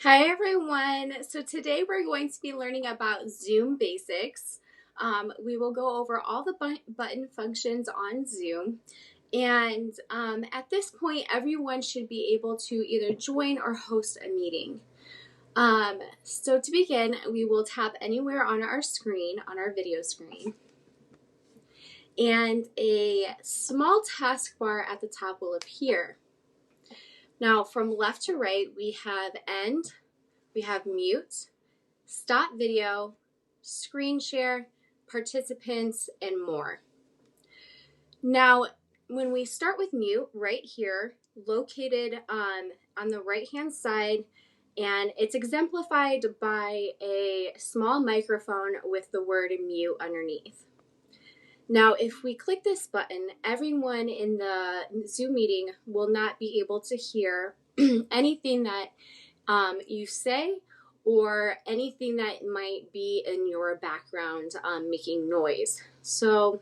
Hi everyone. So today we're going to be learning about Zoom basics. We will go over all the button functions on Zoom. And at this point, everyone should be able to either join or host a meeting. So to begin, we will tap anywhere on our screen, on our video screen. And a small taskbar at the top will appear. Now from left to right, we have end, we have mute, stop video, screen share, participants, and more. Now, when we start with mute, right here, located on the right-hand side, and it's exemplified by a small microphone with the word mute underneath. Now, if we click this button, everyone in the Zoom meeting will not be able to hear anything that you say or anything that might be in your background making noise. So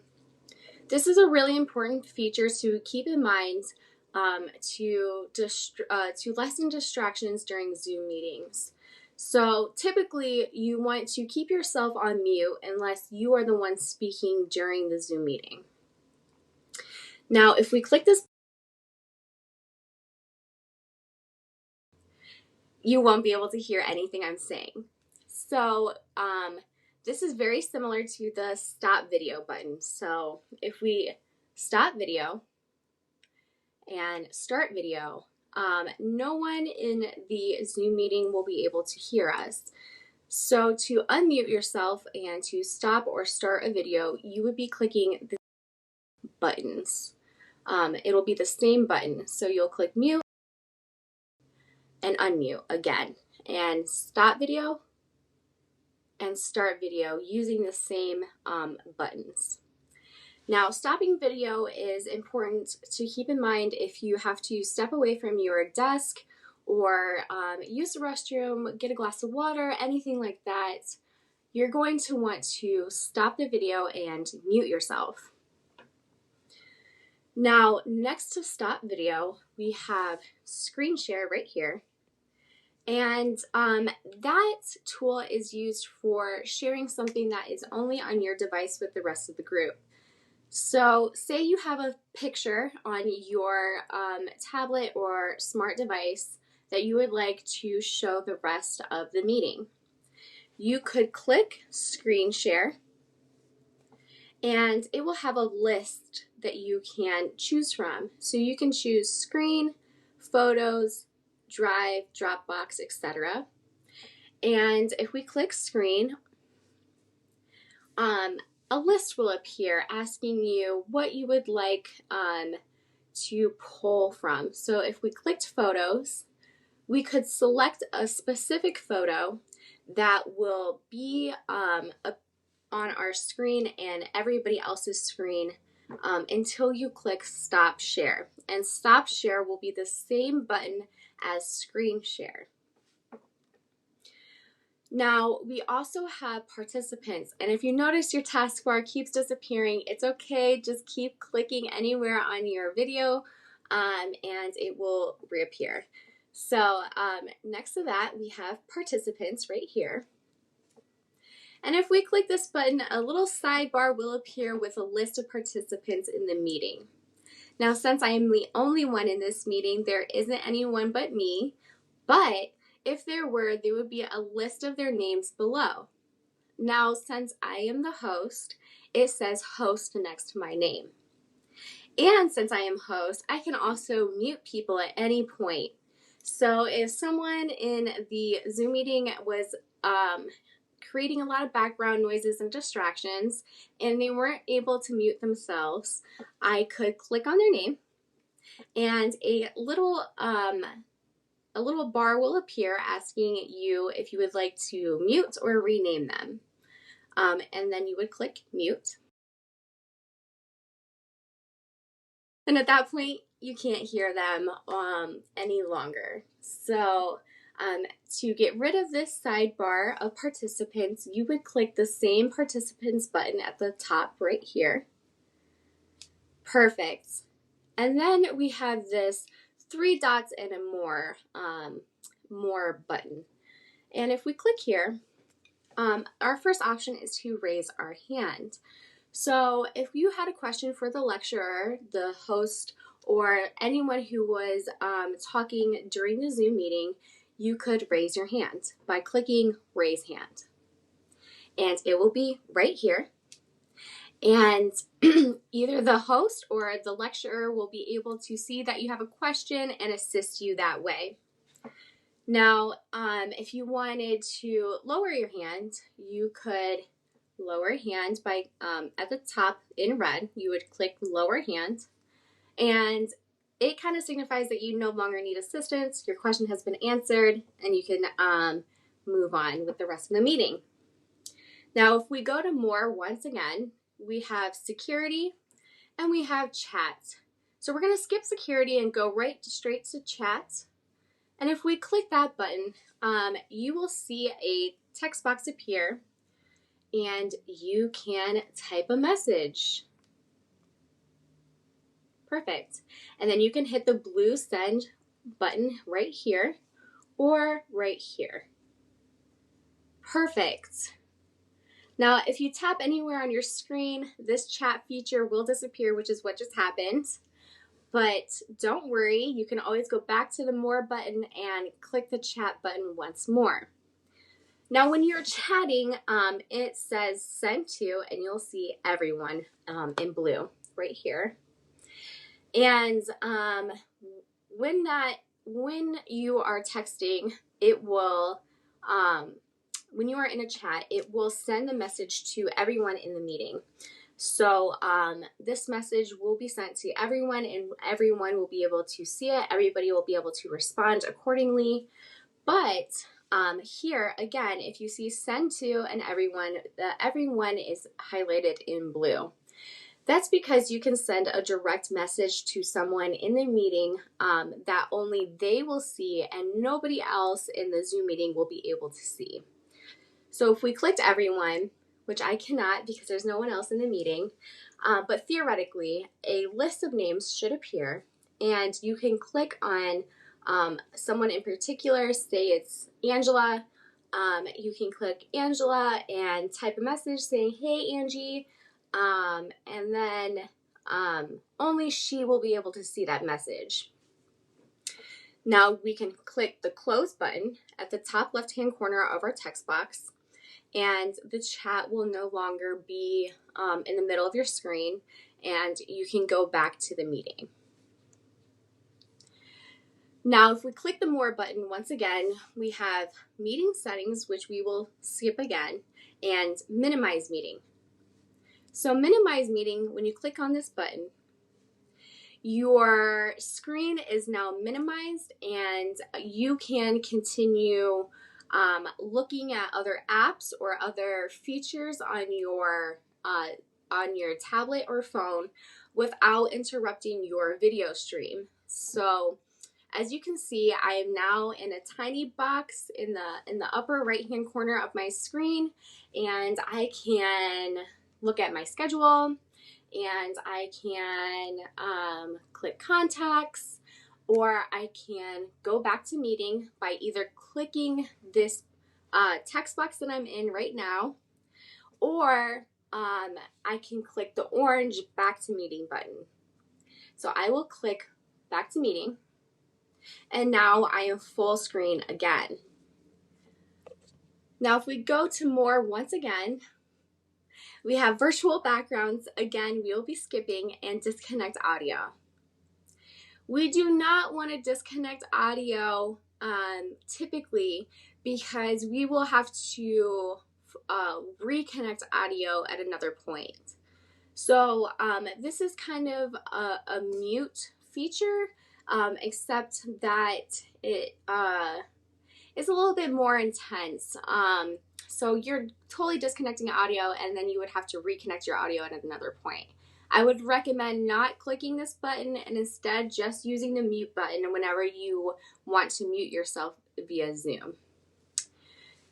this is a really important feature to keep in mind to lessen distractions during Zoom meetings. So typically you want to keep yourself on mute unless you are the one speaking during the Zoom meeting. Now, if we click this, you won't be able to hear anything I'm saying. So this is very similar to the stop video button. So if we stop video and start video, no one in the Zoom meeting will be able to hear us. So to unmute yourself and to stop or start a video, you would be clicking the buttons. It'll be the same button. So you'll click mute and unmute again, and stop video and start video using the same buttons. Now, stopping video is important to keep in mind if you have to step away from your desk or use the restroom, get a glass of water, anything like that. You're going to want to stop the video and mute yourself. Now, next to stop video, we have screen share right here. And that tool is used for sharing something that is only on your device with the rest of the group. So say you have a picture on your tablet or smart device that you would like to show the rest of the meeting. You could click screen share and it will have a list that you can choose from. So you can choose screen, photos, Drive, Dropbox, etc. And if we click screen, a list will appear asking you what you would like to pull from. So if we clicked photos, we could select a specific photo that will be on our screen and everybody else's screen until you click stop share. And stop share will be the same button as screen share. Now, we also have participants, and if you notice your taskbar keeps disappearing, it's okay, just keep clicking anywhere on your video and it will reappear. So next to that, we have participants right here. And if we click this button, a little sidebar will appear with a list of participants in the meeting. Now, since I am the only one in this meeting, there isn't anyone but me, but if there were, there would be a list of their names below. Now, since I am the host, it says host next to my name. And since I am host, I can also mute people at any point. So if someone in the Zoom meeting was creating a lot of background noises and distractions and they weren't able to mute themselves, I could click on their name and a little bar will appear asking you if you would like to mute or rename them. And then you would click mute. And at that point, you can't hear them any longer. So to get rid of this sidebar of participants, you would click the same participants button at the top right here. Perfect. And then we have this 3 dots and a more more button. And if we click here, our first option is to raise our hand. So if you had a question for the lecturer, the host, or anyone who was talking during the Zoom meeting, you could raise your hand by clicking raise hand. And it will be right here. And either the host or the lecturer will be able to see that you have a question and assist you that way. Now, if you wanted to lower your hand, you could lower hand by, at the top in red, you would click lower hand, and it kind of signifies that you no longer need assistance, your question has been answered, and you can move on with the rest of the meeting. Now, if we go to more, once again, we have security and we have chat. So we're going to skip security and go right straight to chat. And if we click that button, you will see a text box appear and you can type a message. Perfect. And then you can hit the blue send button right here or right here. Perfect. Now, if you tap anywhere on your screen, this chat feature will disappear, which is what just happened. But don't worry, you can always go back to the more button and click the chat button once more. Now, when you're chatting, it says send to, and you'll see everyone in blue right here. And when you are texting, it will, when you are in a chat, it will send a message to everyone in the meeting. So this message will be sent to everyone and everyone will be able to see it. Everybody will be able to respond accordingly. But here, again, if you see send to and everyone is highlighted in blue. That's because you can send a direct message to someone in the meeting that only they will see and nobody else in the Zoom meeting will be able to see. So if we clicked everyone, which I cannot because there's no one else in the meeting, but theoretically, a list of names should appear and you can click on someone in particular, say it's Angela. You can click Angela and type a message saying, hey, Angie, and then only she will be able to see that message. Now we can click the close button at the top left-hand corner of our text box, and the chat will no longer be in the middle of your screen, and you can go back to the meeting. Now, if we click the more button, once again, we have meeting settings, which we will skip again, and minimize meeting. So minimize meeting, when you click on this button, your screen is now minimized and you can continue looking at other apps or other features on your tablet or phone without interrupting your video stream. So as you can see, I am now in a tiny box in the upper right hand corner of my screen, and I can look at my schedule and I can click contacts, or I can go back to meeting by either clicking this text box that I'm in right now, or I can click the orange back to meeting button. So I will click back to meeting, and now I am full screen again. Now if we go to more once again, we have virtual backgrounds. Again, we will be skipping, and disconnect audio. We do not want to disconnect audio typically because we will have to reconnect audio at another point. So this is kind of a mute feature, except that it is a little bit more intense. So you're totally disconnecting audio, and then you would have to reconnect your audio at another point. I would recommend not clicking this button and instead just using the mute button whenever you want to mute yourself via Zoom.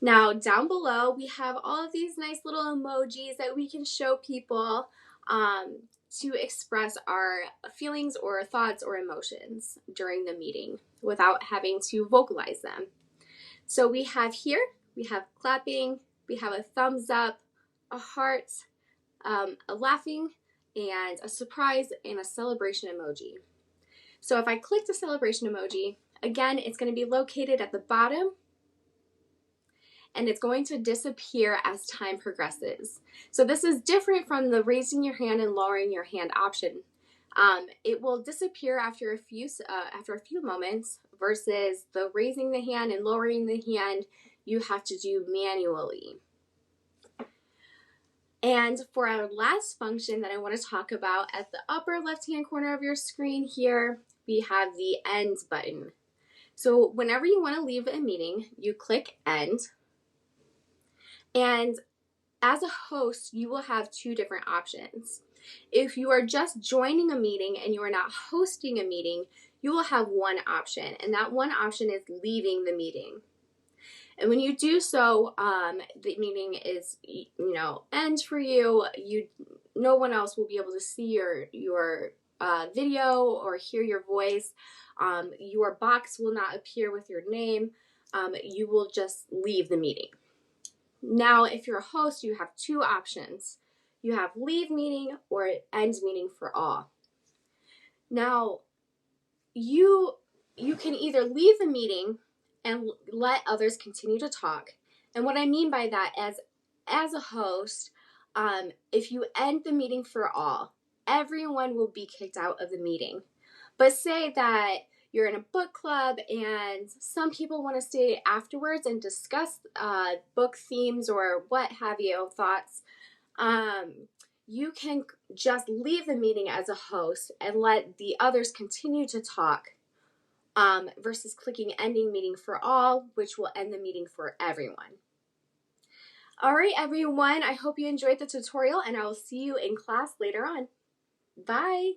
Now down below, we have all of these nice little emojis that we can show people to express our feelings or thoughts or emotions during the meeting without having to vocalize them. So we have here, we have clapping, we have a thumbs up, a heart, a laughing, and a surprise, and a celebration emoji. So if I click the celebration emoji, again, it's going to be located at the bottom, and it's going to disappear as time progresses. So this is different from the raising your hand and lowering your hand option. It will disappear after a few moments versus the raising the hand and lowering the hand you have to do manually. And for our last function that I want to talk about, at the upper left-hand corner of your screen here, we have the end button. So whenever you want to leave a meeting, you click end. And as a host, you will have two different options. If you are just joining a meeting and you are not hosting a meeting, you will have one option, and that one option is leaving the meeting. And when you do so, the meeting is, end for you. No one else will be able to see your video or hear your voice. Your box will not appear with your name. You will just leave the meeting. Now, if you're a host, you have two options. You have leave meeting or end meeting for all. Now, you can either leave the meeting and let others continue to talk. And what I mean by that is, as a host, if you end the meeting for all, everyone will be kicked out of the meeting. But say that you're in a book club and some people want to stay afterwards and discuss book themes or what have you, thoughts. You can just leave the meeting as a host and let the others continue to talk versus clicking ending meeting for all, which will end the meeting for everyone. All right, everyone, I hope you enjoyed the tutorial, and I will see you in class later on. Bye.